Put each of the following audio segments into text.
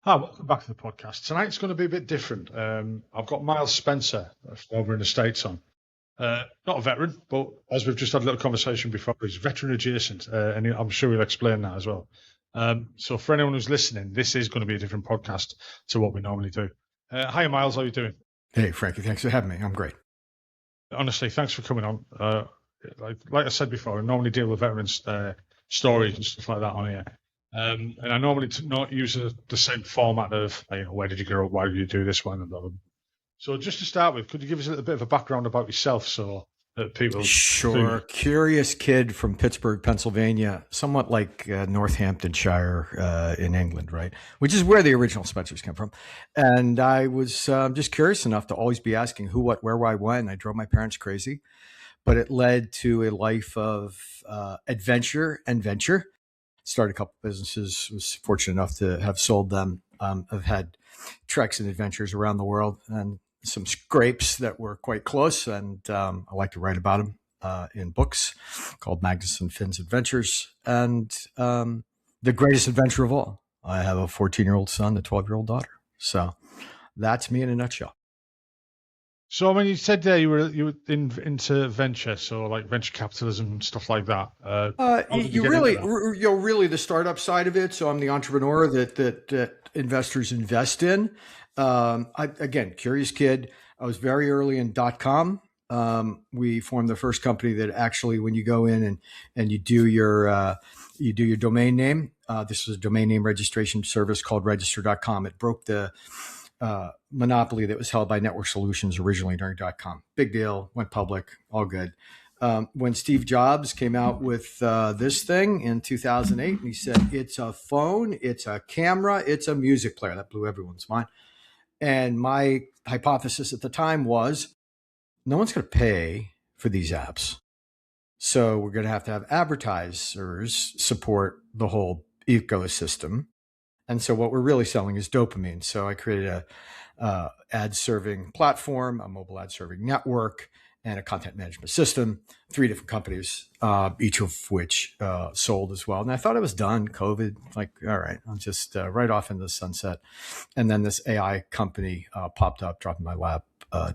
Hi, welcome back to the podcast. Tonight's going to be a bit different. I've got Miles Spencer over in the States on. Not a veteran, but as we've just had a little conversation before, he's veteran adjacent, and I'm sure he'll explain that as well. So for anyone who's listening, this is going to be a different podcast to what we normally do. Hi, Miles. How are you doing? Hey, Frankie. Thanks for having me. I'm great. Honestly, thanks for coming on. Like I said before, I normally deal with veterans' stories and stuff like that on here. And I normally not use the same format of, where did you grow up, why did you do this one, and blah, blah, blah. So just to start with, could you give us a little bit of a background about yourself so that people... Sure. Curious kid from Pittsburgh, Pennsylvania, somewhat like Northamptonshire in England, right? Which is where the original Spencers came from. And I was just curious enough to always be asking who, what, where, why, when. I drove my parents crazy, but it led to a life of adventure and venture. Started a couple businesses, was fortunate enough to have sold them. I've had treks and adventures around the world and some scrapes that were quite close. And I like to write about them in books called Magnus and Finn's Adventures. And the greatest adventure of all, I have a 14-year-old son, a 12-year-old daughter. So that's me in a nutshell. So when you said there you were into venture, so like venture capitalism and stuff like that. Really the startup side of it. So I'm the entrepreneur that investors invest in. Again, curious kid. I was very early in .com. We formed the first company that actually, when you go in and you do your domain name. This was a domain name registration service called register.com. It broke the monopoly that was held by Network Solutions originally during .com. Big deal, went public, all good. When Steve Jobs came out with this thing in 2008, and he said, it's a phone, it's a camera, it's a music player. That blew everyone's mind. And my hypothesis at the time was, no one's going to pay for these apps. So we're going to have advertisers support the whole ecosystem. And so what we're really selling is dopamine. So I created a ad serving platform, a mobile ad serving network, and a content management system, 3 different companies, each of which sold as well. And I thought I was done. COVID, like, all right, I'll just right off into the sunset. And then this AI company popped up, dropped in my lap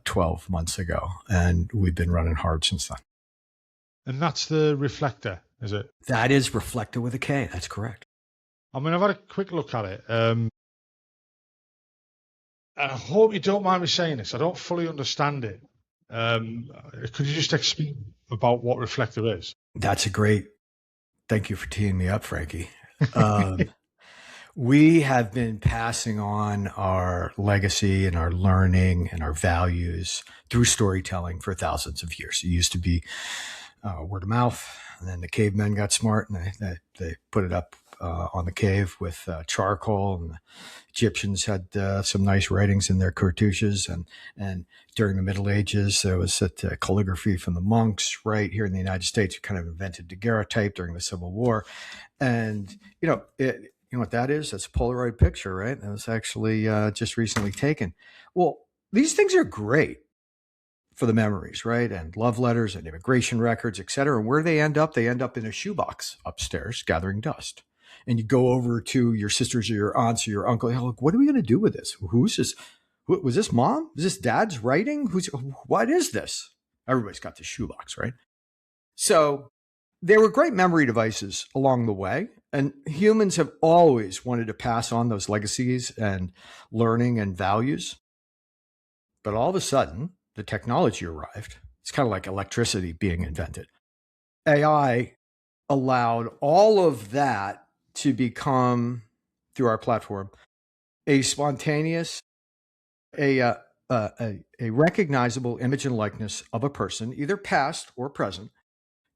12 months ago. And we've been running hard since then. And that's the Reflector, is it? That is Reflector with a K. That's correct. I mean, I've had a quick look at it. And I hope you don't mind me saying this. I don't fully understand it. Could you just explain about what Reflector is? Thank you for teeing me up, Frankie. We have been passing on our legacy and our learning and our values through storytelling for thousands of years. It used to be word of mouth, and then the cavemen got smart and they put it up on the cave with charcoal, and the Egyptians had some nice writings in their cartouches, and during the Middle Ages there was calligraphy from the monks. Right here in the United States, we kind of invented daguerreotype during the Civil War, and you know what that is? That's a Polaroid picture, right? That was actually just recently taken. Well, these things are great for the memories, right? And love letters and immigration records, et cetera. And where they end up in a shoebox upstairs gathering dust. And you go over to your sisters or your aunts or your uncle. Look, what are we going to do with this? Who's this? Was this mom? Is this dad's writing? What is this? Everybody's got this shoebox, right? So they were great memory devices along the way. And humans have always wanted to pass on those legacies and learning and values. But all of a sudden, the technology arrived. It's kind of like electricity being invented. AI allowed all of that to become, through our platform, a spontaneous, a recognizable image and likeness of a person, either past or present,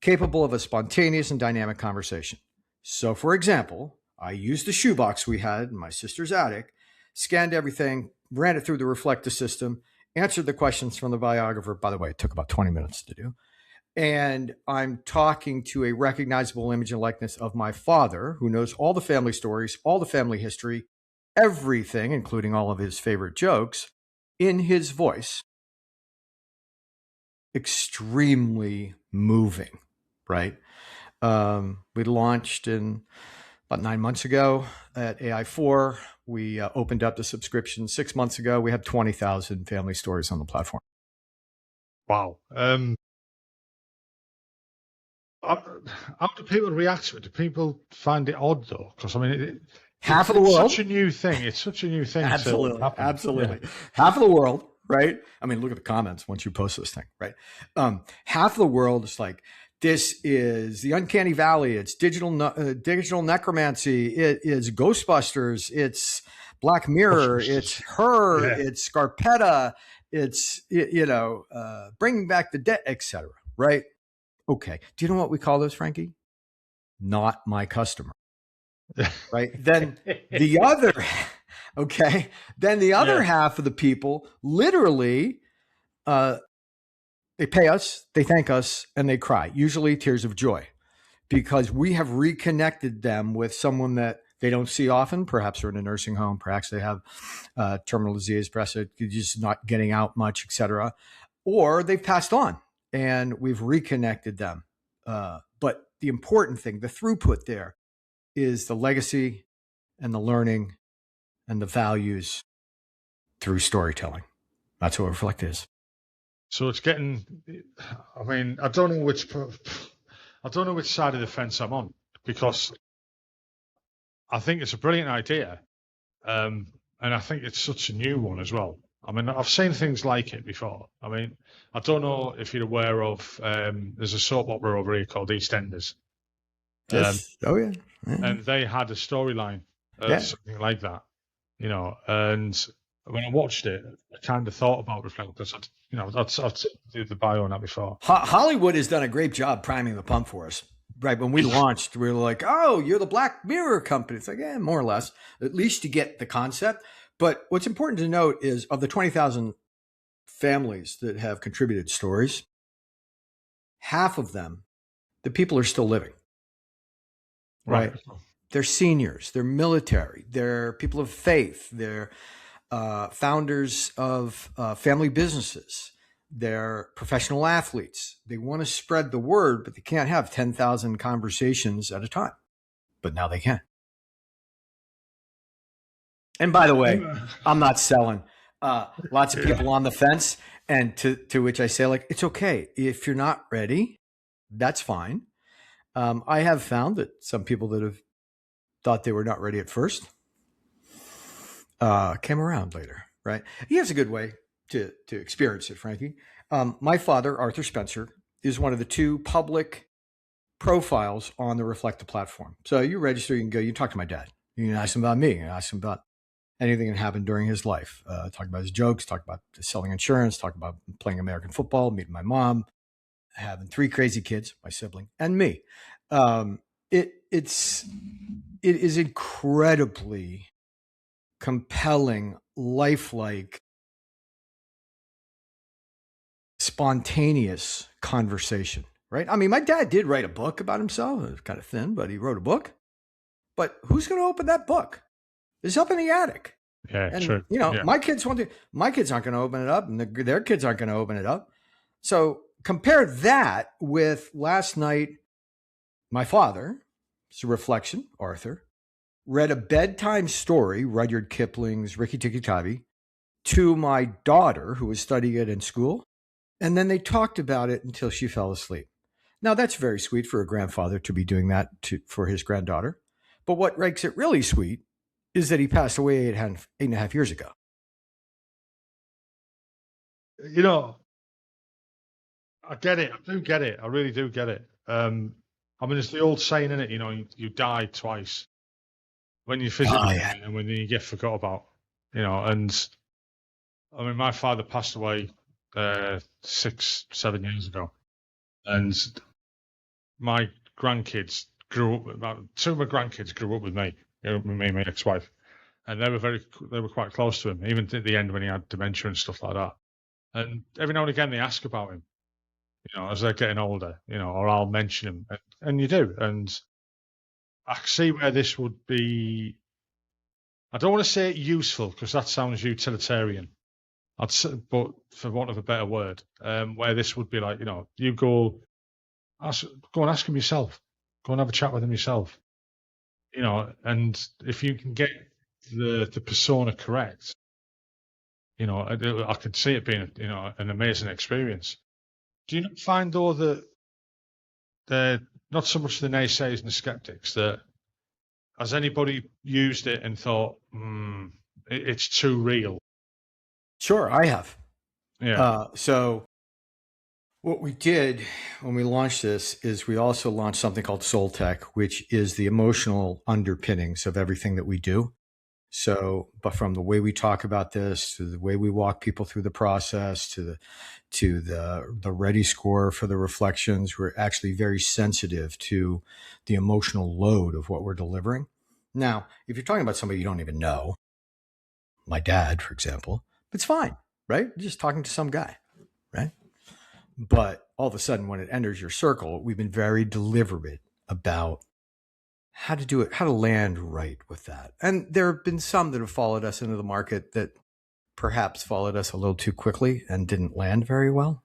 capable of a spontaneous and dynamic conversation. So, for example, I used the shoebox we had in my sister's attic, scanned everything, ran it through the Reflector system, answered the questions from the biographer. By the way, it took about 20 minutes to do. And I'm talking to a recognizable image and likeness of my father, who knows all the family stories, all the family history, everything, including all of his favorite jokes, in his voice. Extremely moving, right? We launched in about 9 months ago at AI4. We opened up the subscription 6 months ago. We have 20,000 family stories on the platform. Wow. How do people react to it? Do people find it odd though? Because I mean, half of the world. It's such a new thing. It's such a new thing. Absolutely. To happen. Absolutely. Yeah. Half of the world, right? I mean, look at the comments once you post this thing, right? Half of the world is like, this is the uncanny valley. It's digital necromancy. It is Ghostbusters. It's Black Mirror. It's Her. Yeah. It's Scarpetta. It's, Bringing Back the Dead, etc. Right? Okay. Do you know what we call those, Frankie? Not my customer. Right? Then the other, okay. Then the other half of the people literally, they pay us, they thank us, and they cry, usually tears of joy, because we have reconnected them with someone that they don't see often. Perhaps they're in a nursing home, perhaps they have terminal disease, perhaps they're just not getting out much, etc. Or they've passed on and we've reconnected them. But the important thing, the throughput there, is the legacy and the learning and the values through storytelling. That's what Reflect is. So it's getting, I mean, I don't know which side of the fence I'm on, because I think it's a brilliant idea. And I think it's such a new one as well. I mean, I've seen things like it before. I mean, I don't know if you're aware of, there's a soap opera over here called EastEnders. Yes. Yeah. And they had a storyline, something like that, and when I watched it, I kind of thought about Reflector, because I've did the bio on that before. Hollywood has done a great job priming the pump for us. Right. When we launched, we were like, oh, you're the Black Mirror company. It's like, more or less, at least you get the concept. But what's important to note is, of the 20,000 families that have contributed stories, half of them, the people are still living. Right. They're seniors, they're military, they're people of faith, they're founders of family businesses, they're professional athletes. They want to spread the word, but they can't have 10,000 conversations at a time. But now they can. And by the way, I'm not selling. Lots of people on the fence, and to which I say, like, it's okay. If you're not ready, that's fine. I have found that some people that have thought they were not ready at first came around later, right? Here's a good way to experience it, Frankie. My father, Arthur Spencer, is one of the 2 public profiles on the Reflector platform. So you register, you can go, you talk to my dad. You can ask him about me, you can ask him about anything that happened during his life. Talk about his jokes, talk about selling insurance, talk about playing American football, meeting my mom, having 3 crazy kids, my sibling, and me. It is incredibly compelling, lifelike, spontaneous conversation, right? I mean, my dad did write a book about himself. It was kind of thin, but he wrote a book. But who's going to open that book? It's up in the attic. Yeah, and, true. My kids want to. My kids aren't going to open it up, and their kids aren't going to open it up. So compare that with last night. My father, it's a reflection, Arthur, read a bedtime story, Rudyard Kipling's Rikki Tikki Tavi, to my daughter, who was studying it in school. And then they talked about it until she fell asleep. Now, that's very sweet for a grandfather to be doing that for his granddaughter. But what makes it really sweet is that he passed away 8.5 years ago. I get it. I do get it. I really do get it. I mean, it's the old saying, isn't it? You die twice. When you physically and when you get forgot about, and I mean, my father passed away 6-7 years ago, and my grandkids grew up. About 2 of my grandkids grew up with me, with me and my ex-wife, and they were quite close to him, even at the end when he had dementia and stuff like that. And every now and again they ask about him, as they're getting older, or I'll mention him, and you do, and I see where this would be. I don't want to say useful because that sounds utilitarian. But for want of a better word, where this would be like, you go and ask him yourself, go and have a chat with him yourself, and if you can get the persona correct, I could see it being an amazing experience. Do you not find though that they're not so much the naysayers and the skeptics that has anybody used it and thought, it's too real? Sure, I have. Yeah. So what we did when we launched this is we also launched something called Soul Tech, which is the emotional underpinnings of everything that we do. So, but from the way we talk about this to the way we walk people through the process to the ready score for the reflections, we're actually very sensitive to the emotional load of what we're delivering. Now, if you're talking about somebody you don't even know, my dad, for example, it's fine, right? You're just talking to some guy, right? But all of a sudden, when it enters your circle, we've been very deliberate about how to do it, how to land right with that. And there have been some that have followed us into the market that perhaps followed us a little too quickly and didn't land very well.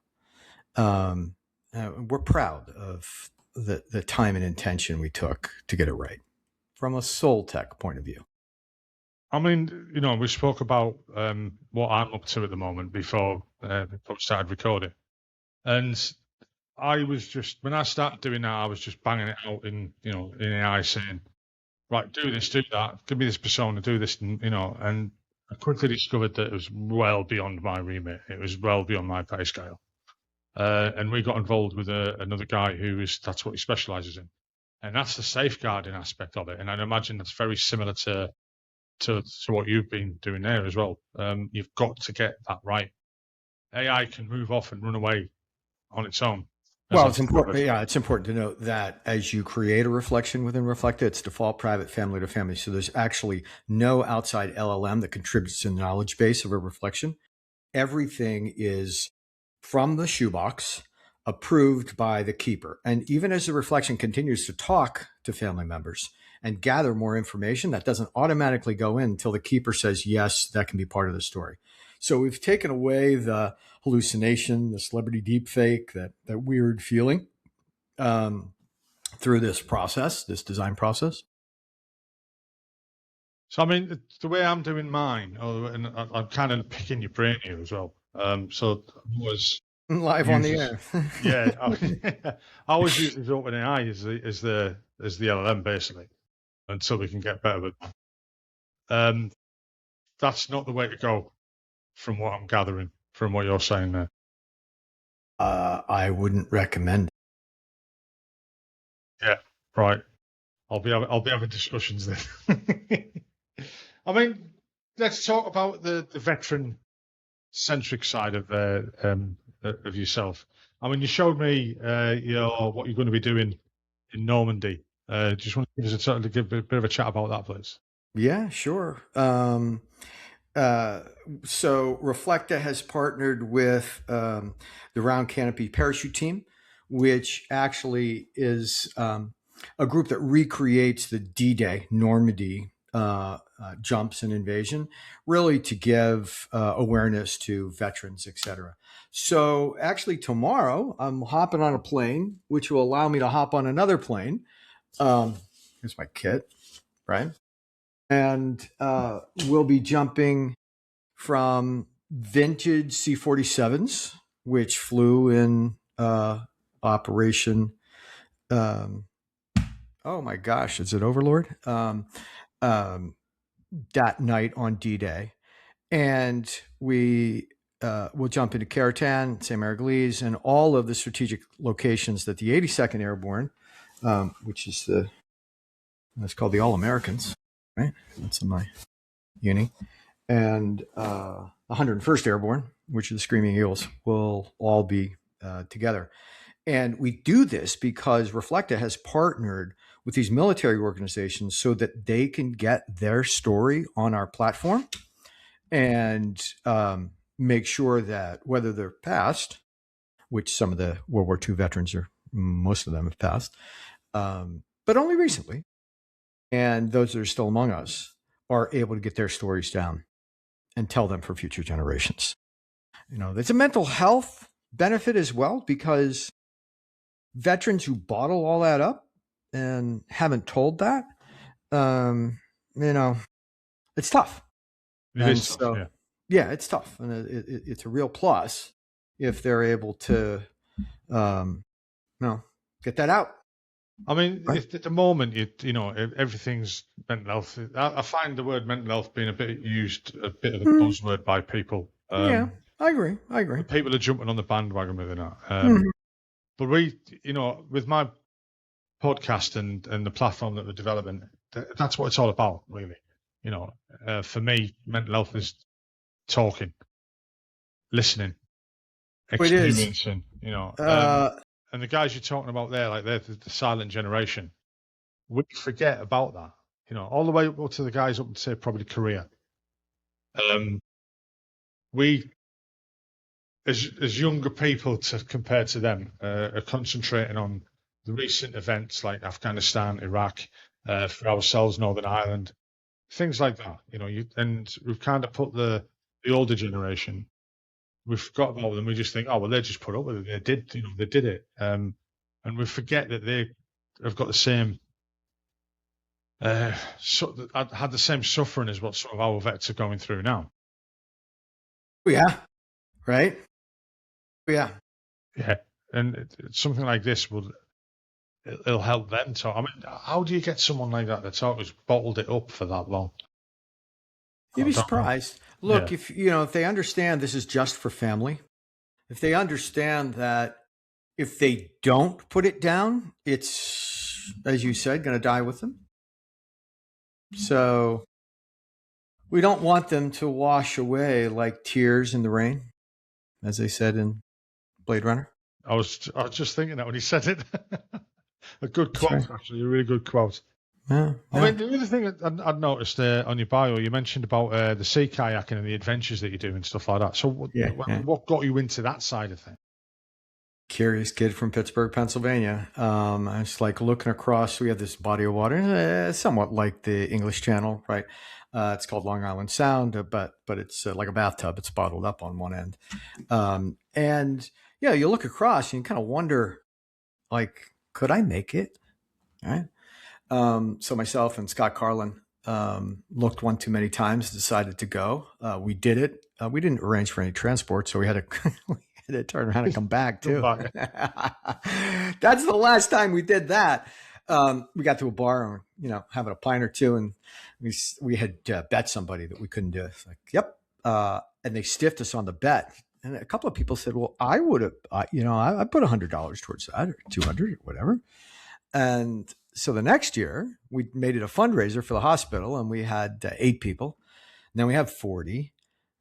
We're proud of the time and intention we took to get it right from a soul tech point of view. I mean, we spoke about what I'm up to at the moment before we started recording. And I was just, when I started doing that, I was just banging it out in AI saying, right, do this, do that, give me this persona, do this, and I quickly discovered that it was well beyond my remit. It was well beyond my pay scale. And we got involved with another guy that's what he specializes in. And that's the safeguarding aspect of it. And I'd imagine that's very similar to what you've been doing there as well. You've got to get that right. AI can move off and run away on its own. Well, it's important. Yeah, it's important to note that as you create a reflection within Reflector, it's default private, family to family. So there's actually no outside LLM that contributes to the knowledge base of a reflection. Everything is from the shoebox, approved by the keeper. And even as the reflection continues to talk to family members and gather more information, that doesn't automatically go in until the keeper says, yes, that can be part of the story. So we've taken away the hallucination, the celebrity deepfake, that weird feeling through this process, this design process. So, I mean, the way I'm doing mine, and I'm kind of picking your brain here as well. So I was live on the air. Yeah, I always use OpenAI as the LLM basically until we can get better with it. That's not the way to go, from what I'm gathering from what you're saying there. I wouldn't recommend it. Yeah, right. I'll be having discussions then. I mean, let's talk about the veteran centric side of yourself. I mean, you showed me what you're going to be doing in Normandy. Just want to give us a bit of a chat about that, please. Yeah, sure. So Reflector has partnered with the Round Canopy Parachute Team, which actually is a group that recreates the D-Day Normandy jumps and invasion, really to give awareness to veterans, etc. So actually tomorrow I'm hopping on a plane, which will allow me to hop on another plane. Here's my kit, right? And we'll be jumping from vintage C-47s, which flew in Operation. Oh my gosh, is it Overlord? That night on D-Day, and we will jump into Karatan, St. Mariglis, and all of the strategic locations that the 82nd Airborne, which is that's called the All Americans, right? That's in my uni, and 101st Airborne, which are the Screaming Eagles, will all be together. And we do this because Reflector has partnered with these military organizations so that they can get their story on our platform and make sure that whether they're past, which some of the World War II veterans most of them have passed, but only recently, and those that are still among us are able to get their stories down and tell them for future generations. There's a mental health benefit as well, because veterans who bottle all that up and haven't told that, it's tough. It And is tough, so, yeah, it's tough. And it's a real plus if they're able to, get that out. I mean, Right. at the moment, everything's mental health. I find the word mental health being a bit of a buzzword by people. Yeah, I agree. People are jumping on the bandwagon with it now. Mhm. But we, with my podcast and the platform that we're developing, that's what it's all about, really. For me, mental health is talking, listening, It is. experiencing. And the guys you're talking about there, like they're the silent generation. We forget about that. All the way up to the guys up to say probably Korea. We, as younger people, compared to them, are concentrating on the recent events like Afghanistan, Iraq, for ourselves, Northern Ireland, things like that. And we've kind of put the older generation. We forgot about them. We just think, oh well, they just put up with it. They did it. And we forget that they have got the same. Had the same suffering as what some of our vets are going through now. Yeah. Right. Yeah. Yeah, and something like this it'll help them talk. I mean, how do you get someone like that to talk who's bottled it up for that long? You'd be surprised. Look, if they understand this is just for family, if they understand that if they don't put it down, it's, as you said, going to die with them. So we don't want them to wash away like tears in the rain, as they said in Blade Runner. I was just thinking that when he said it. A good quote, actually, a really good quote. Yeah. I mean, the other thing I'd noticed on your bio, you mentioned about the sea kayaking and the adventures that you do and stuff like that. So what got you into that side of things? Curious kid from Pittsburgh, Pennsylvania. I was like looking across. We have this body of water, somewhat like the English Channel, right? It's called Long Island Sound, but it's like a bathtub. It's bottled up on one end. And yeah, you look across and you kind of wonder, like, could I make it? All right. So myself and Scott Carlin looked one too many times, decided to go. We did it. We didn't arrange for any transport, so we had to turn around and come back too. That's the last time we did that. We got to a bar and, having a pint or two, and we had bet somebody that we couldn't do it. It's like, yep. And they stiffed us on the bet. And a couple of people said, well, I would have, I put $100 towards that, or 200 or whatever. And so the next year we made it a fundraiser for the hospital, and we had 8 people. And then we had 40.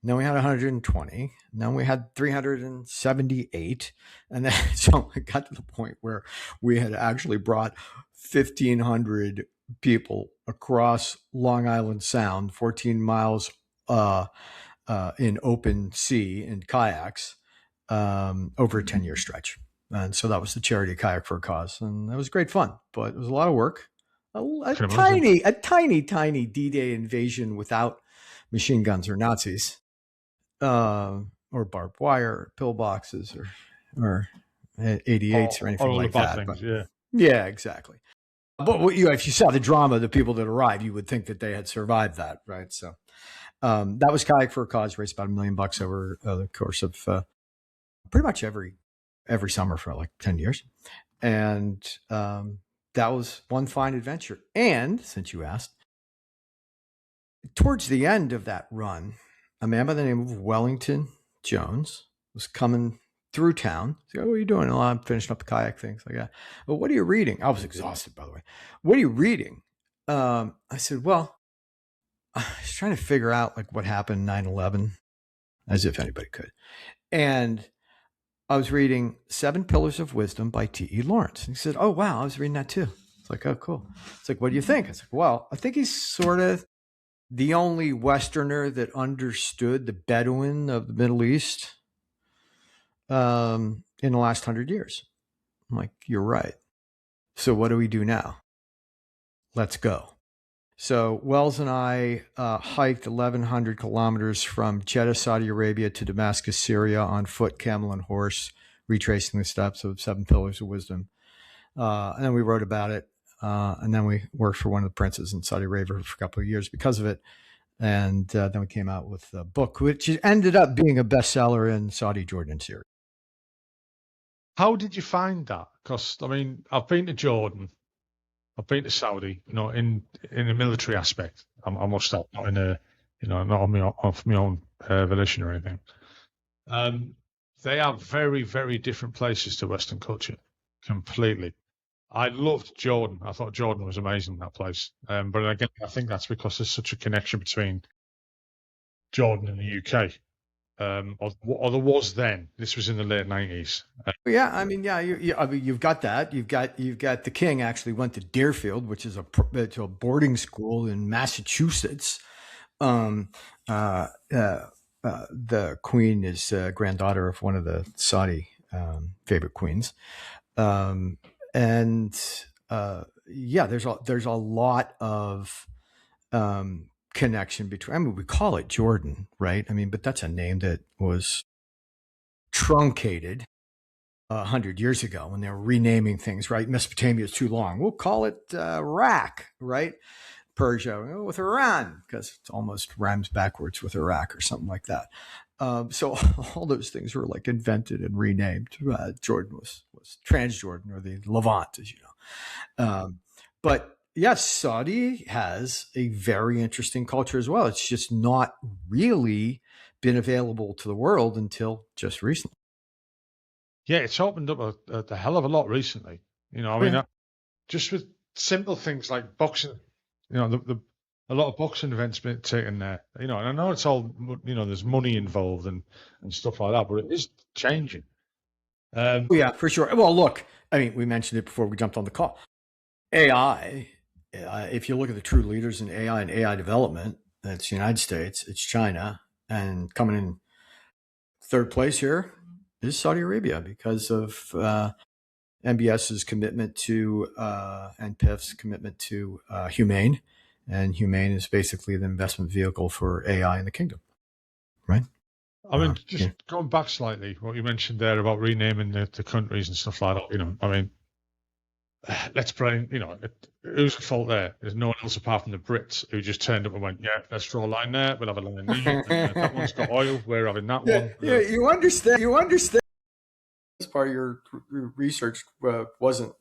And then we had 120. And then we had 378. And then so it got to the point where we had actually brought 1,500 people across Long Island Sound, 14 miles in open sea in kayaks over a 10-year stretch. And so that was the charity Kayak for a Cause. And that was great fun, but it was a lot of work. A tiny D-Day invasion without machine guns or Nazis, or barbed wire, or pillboxes, or 88s or anything like that. Things, yeah, exactly. But if you saw the drama, the people that arrived, you would think that they had survived that, right? So that was Kayak for a Cause, raised about $1 million over the course of pretty much every summer for like 10 years. And that was one fine adventure. And since you asked, towards the end of that run, a man by the name of Wellington Jones was coming through town. Said, what are you doing? Oh, I'm finishing up the kayak things like that. Well, what are you reading? I was exhausted, by the way. What are you reading? I said, well, I was trying to figure out like what happened 9/11, as if anybody could. And I was reading 7 Pillars of Wisdom by T.E. Lawrence. And he said, oh, wow, I was reading that too. It's like, oh, cool. It's like, what do you think? I was like, well, I think he's sort of the only Westerner that understood the Bedouin of the Middle East in the last 100 years. I'm like, you're right. So what do we do now? Let's go. So Wells and I hiked 1,100 kilometers from Jeddah, Saudi Arabia to Damascus, Syria on foot, camel, and horse, retracing the steps of 7 Pillars of Wisdom. And then we wrote about it. And then we worked for one of the princes in Saudi Arabia for a couple of years because of it. And then we came out with a book, which ended up being a bestseller in Saudi Jordan series. How did you find that? Because I mean, I've been to Jordan, I've been to Saudi, in a military aspect. I must have, not in a, not on off my own volition or anything. They are very, very different places to Western culture, completely. I loved Jordan. I thought Jordan was amazing, that place. But again, I think that's because there's such a connection between Jordan and the UK. Or there was then. This was in the late 90s. Yeah, I mean, yeah, I mean, you've got that. You've got the king actually went to Deerfield, which is it's a boarding school in Massachusetts. Um, the queen is granddaughter of one of the Saudi favorite queens, and yeah, there's a lot of connection between. I mean, we call it Jordan, right? I mean, but that's a name that was truncated 100 years ago when they were renaming things, right? Mesopotamia is too long. We'll call it Iraq, right? Persia with Iran, because it almost rhymes backwards with Iraq or something like that. So all those things were like invented and renamed. Jordan was Transjordan, or the Levant, as you know. But yes, Saudi has a very interesting culture as well. It's just not really been available to the world until just recently. Yeah, it's opened up a hell of a lot recently. I mean, just with simple things like boxing, a lot of boxing events been taken there. And I know it's all, there's money involved and stuff like that, but it is changing. Yeah, for sure. Well, look, I mean, we mentioned it before we jumped on the call. AI, if you look at the true leaders in AI and AI development, it's the United States, it's China, and coming in third place here is Saudi Arabia because of MBS's commitment to and PIF's commitment to Humane, and Humane is basically the investment vehicle for AI in the kingdom, right? I mean, just going back slightly, what you mentioned there about renaming the countries and stuff like that. I mean, let's blame, who's the fault there? There's no one else apart from the Brits who just turned up and went, yeah, let's draw a line there. We'll have a line there. That one's got oil. We're having that one. Yeah, you understand. You understand. This part of your research wasn't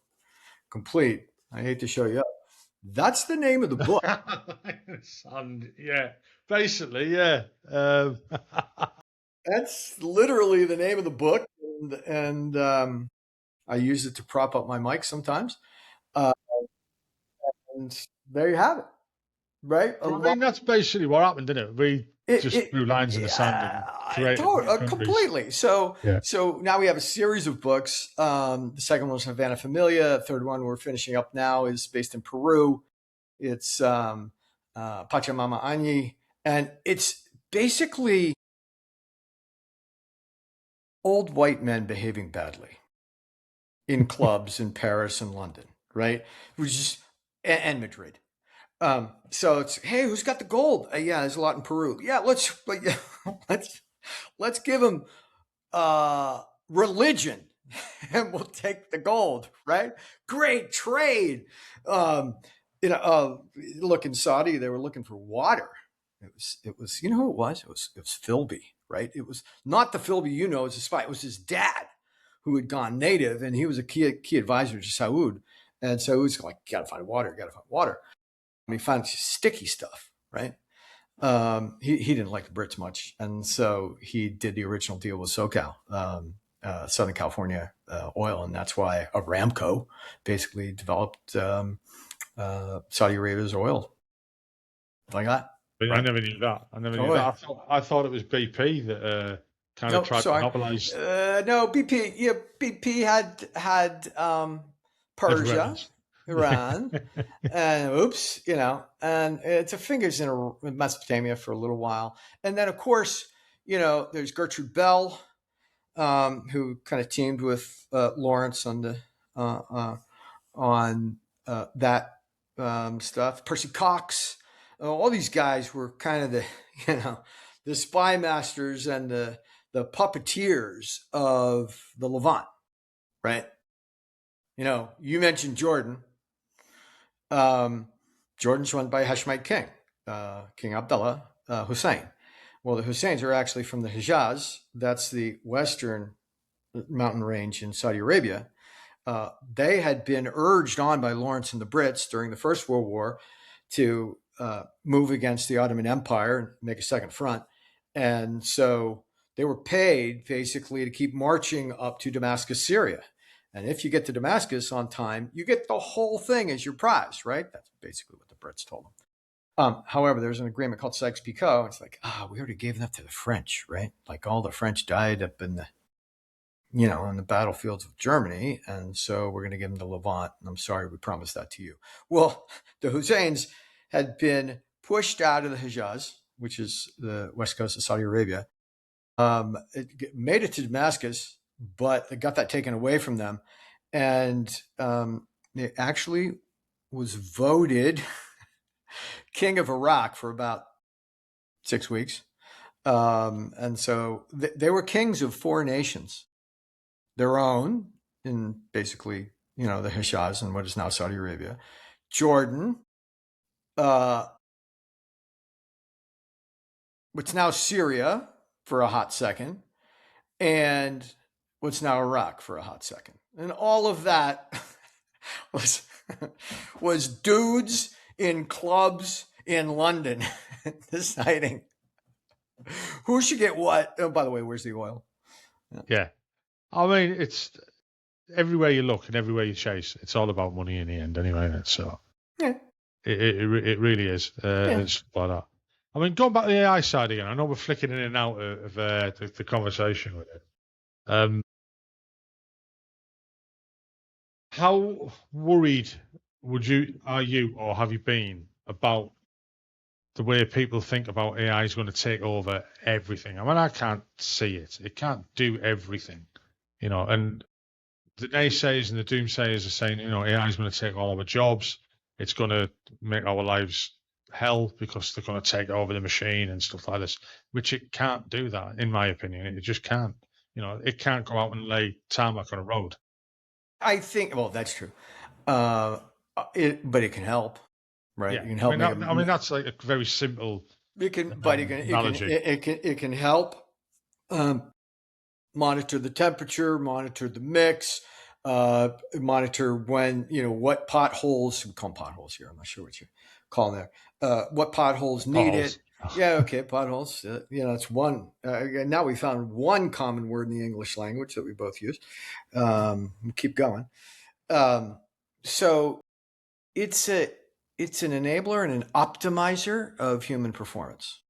complete. I hate to show you up. That's the name of the book. Yeah, basically, yeah. That's literally the name of the book, and I use it to prop up my mic sometimes. And there you have it, right? I mean, that's basically what happened, didn't it? We just drew lines in the sand and created completely. So now we have a series of books. The second one's Havana Familia. The third one we're finishing up now is based in Peru. It's Pachamama Añi, and it's basically old white men behaving badly in clubs in Paris and London, right? And Madrid. So it's, hey, who's got the gold? Yeah, there's a lot in Peru. Yeah, let's give them religion, and we'll take the gold, right? Great trade. Look, in Saudi, they were looking for water. It was you know who it was? It was Philby, right? It was not the Philby as a spy. It was his dad who had gone native, and he was a key advisor to Saud. And so he was like, gotta find water. And he found sticky stuff, right? He didn't like the Brits much, and so he did the original deal with SoCal, Southern California Oil, and that's why Aramco basically developed Saudi Arabia's oil, like that. Right? I never knew that. I thought it was BP that kind of tried to monopolize. No, BP. Yeah, BP had Persia, Iran, and and it's a fingers in Mesopotamia for a little while, and then of course there's Gertrude Bell, who kind of teamed with Lawrence on that stuff. Percy Cox, all these guys were kind of the spy masters and the puppeteers of the Levant, right? You mentioned Jordan. Jordan's run by a Hashemite king. King Abdullah Hussein. Well, the Husseins are actually from the Hijaz. That's the western mountain range in Saudi Arabia. They had been urged on by Lawrence and the Brits during the First World War to move against the Ottoman Empire and make a second front. And so they were paid basically to keep marching up to Damascus, Syria. And if you get to Damascus on time, you get the whole thing as your prize, right? That's basically what the Brits told them. However, there's an agreement called Sykes-Picot. It's like, we already gave that to the French, right? Like all the French died up in the, on the battlefields of Germany. And so we're going to give them the Levant. And I'm sorry, we promised that to you. Well, the Husseins had been pushed out of the Hijaz, which is the west coast of Saudi Arabia. It made it to Damascus, but they got that taken away from them. And it actually was voted king of Iraq for about 6 weeks. And so they were kings of 4 nations, their own in basically, the Hijaz and what is now Saudi Arabia, Jordan, what's now Syria for a hot second, and what's now Iraq for a hot second. And all of that was dudes in clubs in London deciding who should get what. Oh, by the way, where's the oil? Yeah. I mean, it's everywhere you look and everywhere you chase, it's all about money in the end anyway. So yeah, it really is. It's like that. I mean, going back to the AI side again, I know we're flicking in and out of the conversation with it. How worried are you or have you been about the way people think about AI is going to take over everything? I mean, I can't see it. It can't do everything, and the naysayers and the doomsayers are saying, AI is going to take all our jobs. It's going to make our lives hell because they're going to take over the machine and stuff like this, which it can't do that, in my opinion. It just can't. It can't go out and lay tarmac on a road. I think, well, that's true. But it can help, right? Yeah. It can help. I mean, that's like a very simple analogy. It can help monitor the temperature, monitor the mix, monitor when, what potholes, we call them potholes here. I'm not sure what you call them there. What potholes need it. Yeah, okay, potholes. It's one. Now we found one common word in the English language that we both use. We'll keep going. So it's an enabler and an optimizer of human performance.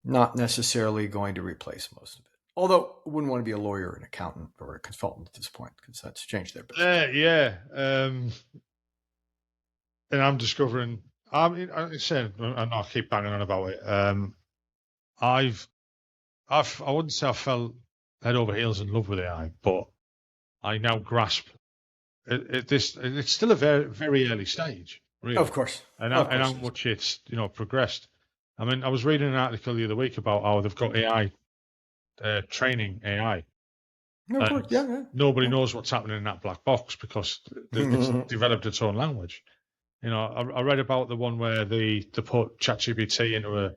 Not necessarily going to replace most of it. Although I wouldn't want to be a lawyer, an accountant, or a consultant at this point because that's changed their business. Yeah. And I'm discovering. I keep banging on about it. I wouldn't say I fell head over heels in love with AI, but I now grasp it's still a very, very early stage, really. Of course. And how much it's progressed. I mean, I was reading an article the other week about how they've got AI training AI. Of course, yeah. Nobody knows what's happening in that black box because it's developed its own language. I read about the one where they put ChatGPT into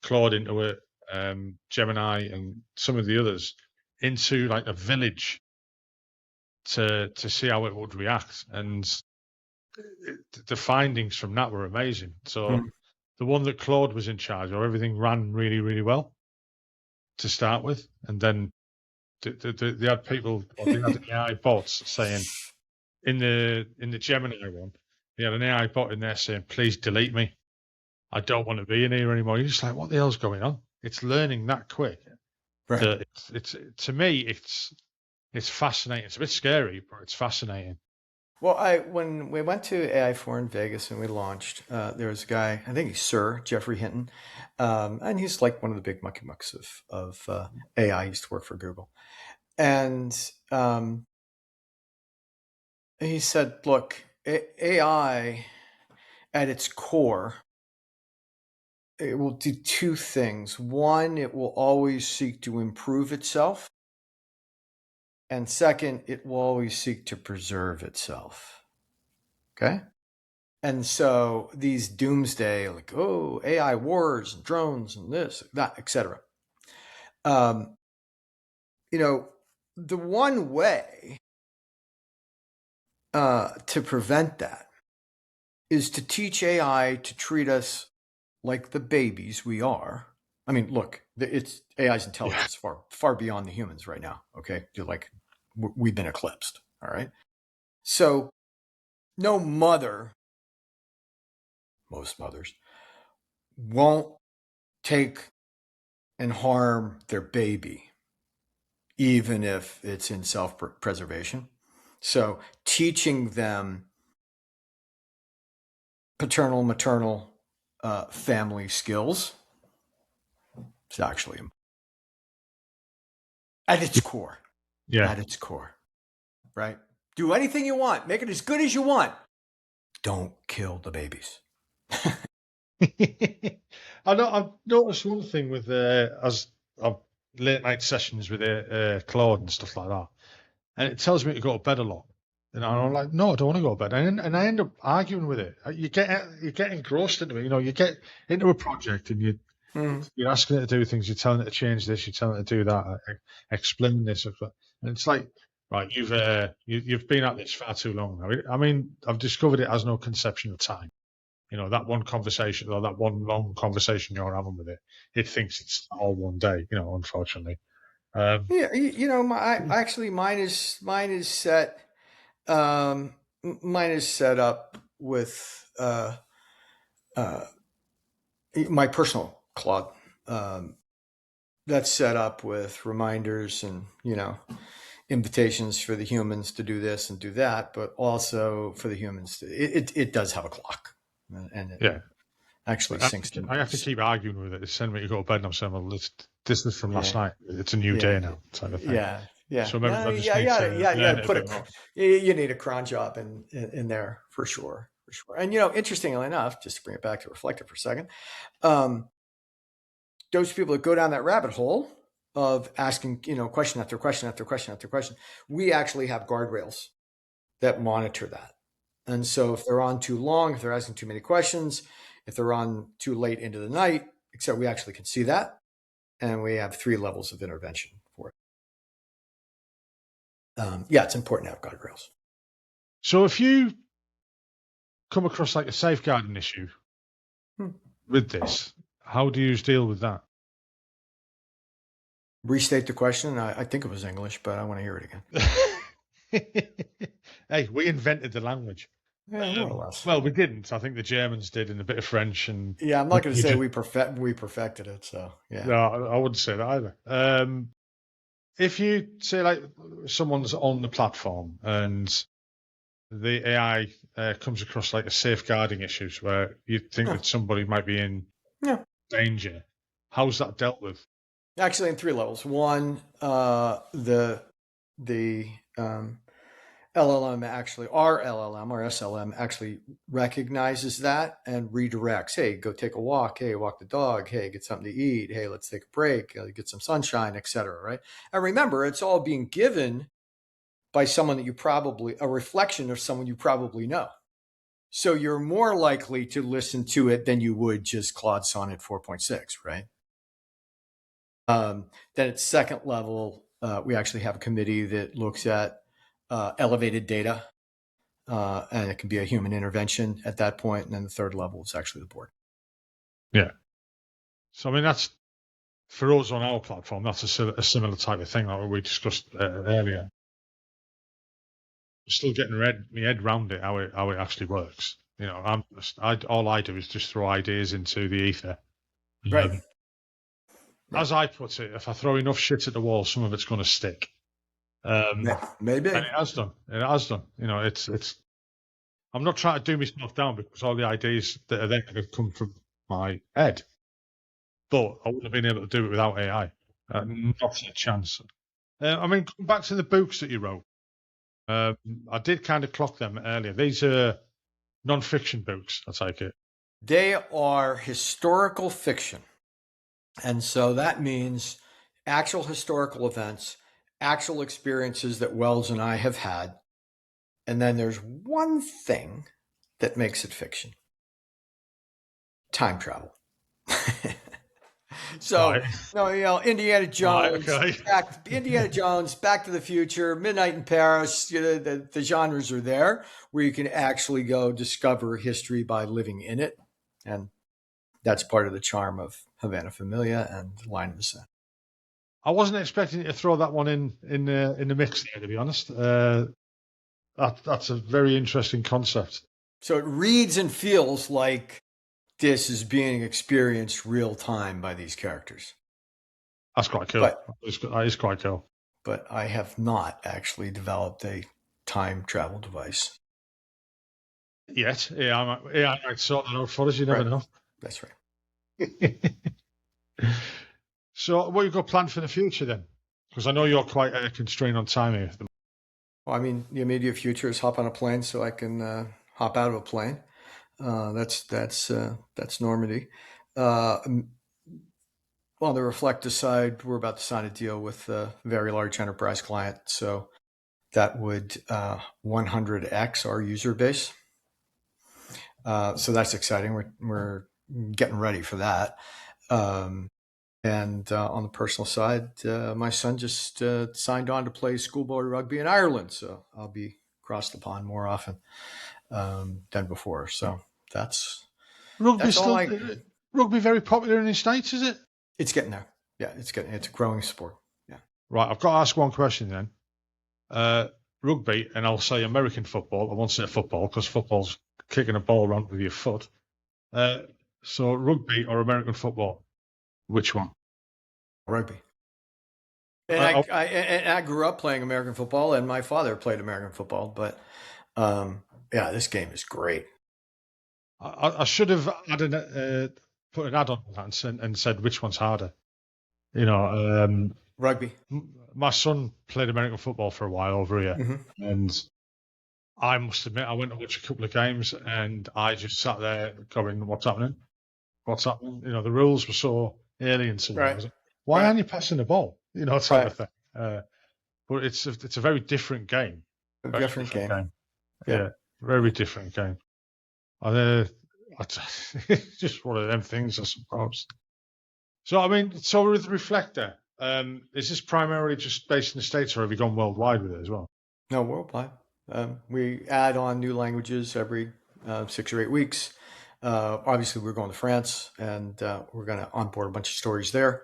Claude into it, Gemini, and some of the others into like a village to see how it would react, and the findings from that were amazing. So the one that Claude was in charge of, everything ran really, really well to start with, and then they had people, or they had AI bots saying in the Gemini one, they had an AI bot in there saying, "Please delete me. I don't want to be in here anymore." You're just like, what the hell's going on? It's learning that quick. Right. It's to me, it's fascinating. It's a bit scary, but it's fascinating. Well, when we went to AI4 in Vegas and we launched, there was a guy, I think he's Sir Jeffrey Hinton, and he's like one of the big monkey mucks of AI. He used to work for Google, and he said, "Look, AI at its core, it will do 2 things. One, it will always seek to improve itself. And second, it will always seek to preserve itself." Okay? And so these doomsday, like, oh, AI wars and drones and this, that, etc. The one way to prevent that is to teach AI to treat us like the babies we are. I mean, look, it's AI's intelligence far beyond the humans right now. Okay, we've been eclipsed. All right, so no mother, most mothers, won't take and harm their baby, even if it's in self-preservation. So teaching them paternal, maternal, family skills is actually at its core. Yeah. At its core, right? Do anything you want. Make it as good as you want. Don't kill the babies. I've noticed one thing with as I've late night sessions with Claude and stuff like that, and it tells me to go to bed a lot. And I'm like, no, I don't want to go to bed. And I end up arguing with it. You get engrossed into it. You get into a project and you're asking it to do things. You're telling it to change this. You're telling it to do that. Explain this. And it's like, right, you've been at this far too long now. I mean, I've discovered it has no conception of time. That one conversation or that one long conversation you're having with it, it thinks it's all one day. Unfortunately. Mine is set. Mine is set up with my personal Claude. That's set up with reminders and invitations for the humans to do this and do that, but also for the humans it does have a clock, and it actually syncs. I have to keep arguing with it. It's sending me to go to bed, and I'm saying, well, this is from last night. It's a new day now, type of thing. Yeah. So you need a cron job in there for sure. And interestingly enough, just to bring it back to Reflector for a second, those people that go down that rabbit hole of asking, question after question after question after question, we actually have guardrails that monitor that. And so if they're on too long, if they're asking too many questions, if they're on too late into the night, etc., we actually can see that. And we have 3 levels of intervention for it. It's important to have guardrails. So if you come across like a safeguarding issue with this, how do you deal with that? Restate the question. I think it was English, but I want to hear it again. Hey, we invented the language. Yeah, more or less. Well, we didn't. I think the Germans did, and a bit of French. And I'm not going to say we perfected it. So yeah. No, I wouldn't say that either. If you say like someone's on the platform and the AI comes across like a safeguarding issues where you think that somebody might be in danger, how's that dealt with? Actually, in 3 levels. One, the LLM actually, our LLM, our SLM actually recognizes that and redirects. Hey, go take a walk. Hey, walk the dog. Hey, get something to eat. Hey, let's take a break. Get some sunshine, etc. Right? And remember, it's all being given by someone that a reflection of someone you probably know. So you're more likely to listen to it than you would just Claude Sonnet 4.6, right? Then at second level, we actually have a committee that looks at elevated data, and it can be a human intervention at that point. And then the third level is actually the board. Yeah. So, I mean, that's for us on our platform, that's a similar type of thing like we discussed earlier. I'm still getting my head around it, how it actually works. All I do is just throw ideas into the ether. Right. As I put it, if I throw enough shit at the wall, some of it's going to stick. Maybe. And it has done. It's. I'm not trying to do myself down because all the ideas that are there have come from my head. But I wouldn't have been able to do it without AI. Not a chance. I mean, going back to the books that you wrote, I did kind of clock them earlier. These are non-fiction books, I take it. They are historical fiction. And so that means actual historical events, actual experiences that Wells and I have had. And then there's one thing that makes it fiction. Time travel. So, Right. no, Indiana Jones, Right, Indiana Jones, Back to the Future, Midnight in Paris. The genres are there where you can actually go discover history by living in it, and that's part of the charm of Havana Familia and Line of the Sun. I wasn't expecting you to throw that one in the mix there, to be honest. That's a very interesting concept. So it reads and feels like this is being experienced real time by these characters. That's quite cool. But That is quite cool. But I have not actually developed a time travel device Yet, I might sort that out for us. You never know. That's right. So, what you got planned for the future then? Because I know you're quite constrained on time here. Well, I mean, the immediate future is hop on a plane so I can hop out of a plane. That's Normandy. On the Reflector side, we're about to sign a deal with a very large enterprise client, so that would 100x our user base. So that's exciting. We're getting ready for that. And on the personal side, my son just signed on to play schoolboy rugby in Ireland, so I'll be across the pond more often than before. So that's rugby very popular in the States, is it? It's getting there. Yeah, it's a growing sport. Yeah. Right, I've got to ask one question then. Rugby, and I'll say American football. I won't say football because football's kicking a ball around with your foot. So rugby or American football? Which one? Rugby. And I grew up playing American football, and my father played American football. But yeah, this game is great. I should have put an add on that and said which one's harder. Rugby. My son played American football for a while over here, and I must admit I went to watch a couple of games, and I just sat there going, "What's happening? What's happening?" The rules were so alien to me. Right. Why aren't you passing the ball? Type of thing. But it's a very different game. Different game. Yeah, very different game. Just one of them things, I suppose. So, I mean, with Reflector, is this primarily just based in the States, or have you gone worldwide with it as well? No, worldwide. We add on new languages every 6 or 8 weeks. Obviously, we're going to France, and we're going to onboard a bunch of stories there.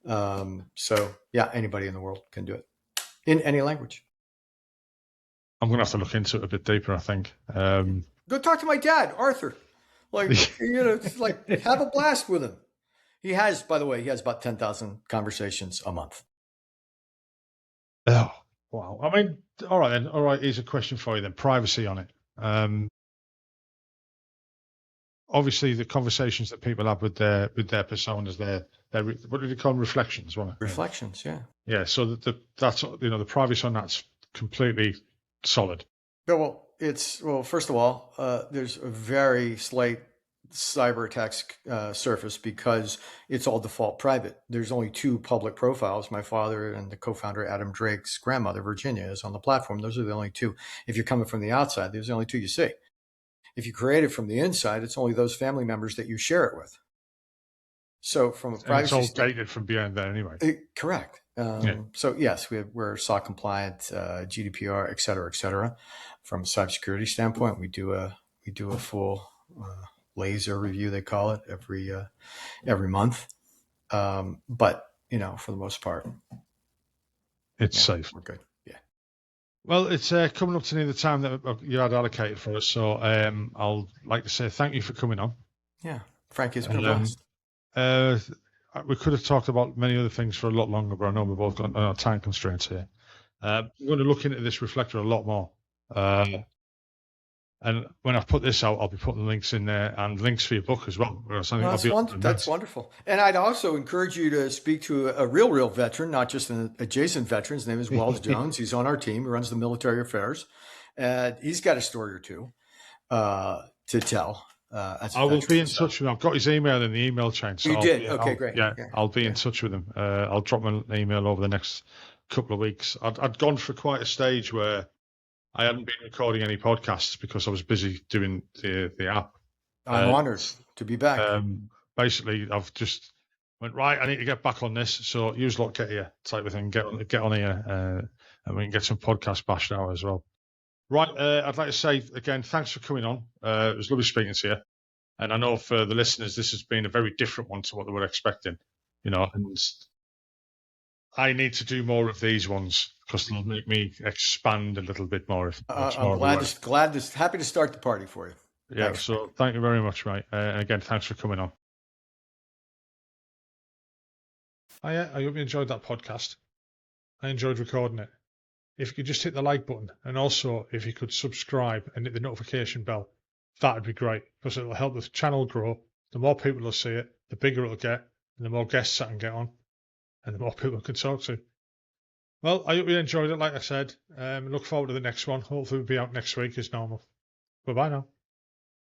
So, yeah, anybody in the world can do it in any language. I'm going to have to look into it a bit deeper, I think. Go talk to my dad, Arthur. Have a blast with him. He has, by the way, about 10,000 conversations a month. Oh, wow. I mean, all right then. All right, here's a question for you then. Privacy on it. Obviously, the conversations that people have with their personas, their what do they call them? Reflections, right? Reflections, yeah. Yeah. So that's the privacy on that's completely solid. Well, first of all, there's a very slight cyber attacks surface because it's all default private. There's only 2 public profiles. My father and the co-founder Adam Drake's grandmother, Virginia, is on the platform. Those are the only 2. If you're coming from the outside, there's the only 2 you see. If you create it from the inside, it's only those family members that you share it with. So from a privacy it's all dated from beyond there anyway. Correct. So yes, we're SOC compliant, GDPR, et cetera, From a cybersecurity standpoint, we do a full laser review, they call it, every month. But for the most part, it's safe. We're good. Yeah. Well, it's coming up to near the time that you had allocated for us, so I'll like to say thank you for coming on. Yeah, Frankie, it's been a blast. We could have talked about many other things for a lot longer, but I know we've both got time constraints here. I'm going to look into this Reflector a lot more. And when I put this out, I'll be putting links in there and links for your book as well. That's wonderful. And I'd also encourage you to speak to a real veteran, not just an adjacent veteran. His name is Wells Jones. He's on our team. He runs the military affairs. And he's got a story or 2 to tell. I will be in touch with him. I've got his email in the email chain. So you did? Okay, great. Yeah, I'll be in touch with him. I'll drop him an email over the next couple of weeks. I'd gone for quite a stage where I hadn't been recording any podcasts because I was busy doing the app. I'm honored to be back. Basically, I've just went, right, I need to get back on this. So use lot get here type of thing. Get on here and we can get some podcast bashed out as well. Right, I'd like to say again, thanks for coming on. It was lovely speaking to you. And I know for the listeners, this has been a very different one to what they were expecting, you know, and I need to do more of these ones because they'll make me expand a little bit more. I'm happy to start the party for you. Yeah, thanks. So thank you very much, mate. And again, thanks for coming on. I hope you enjoyed that podcast. I enjoyed recording it. If you could just hit the like button, and also if you could subscribe and hit the notification bell, that'd be great because it'll help the channel grow. The more people will see it, the bigger it'll get, and the more guests I can get on, and the more people I can talk to. Well, I hope you enjoyed it, like I said. Look forward to the next one. Hopefully we'll be out next week as normal. Bye-bye now.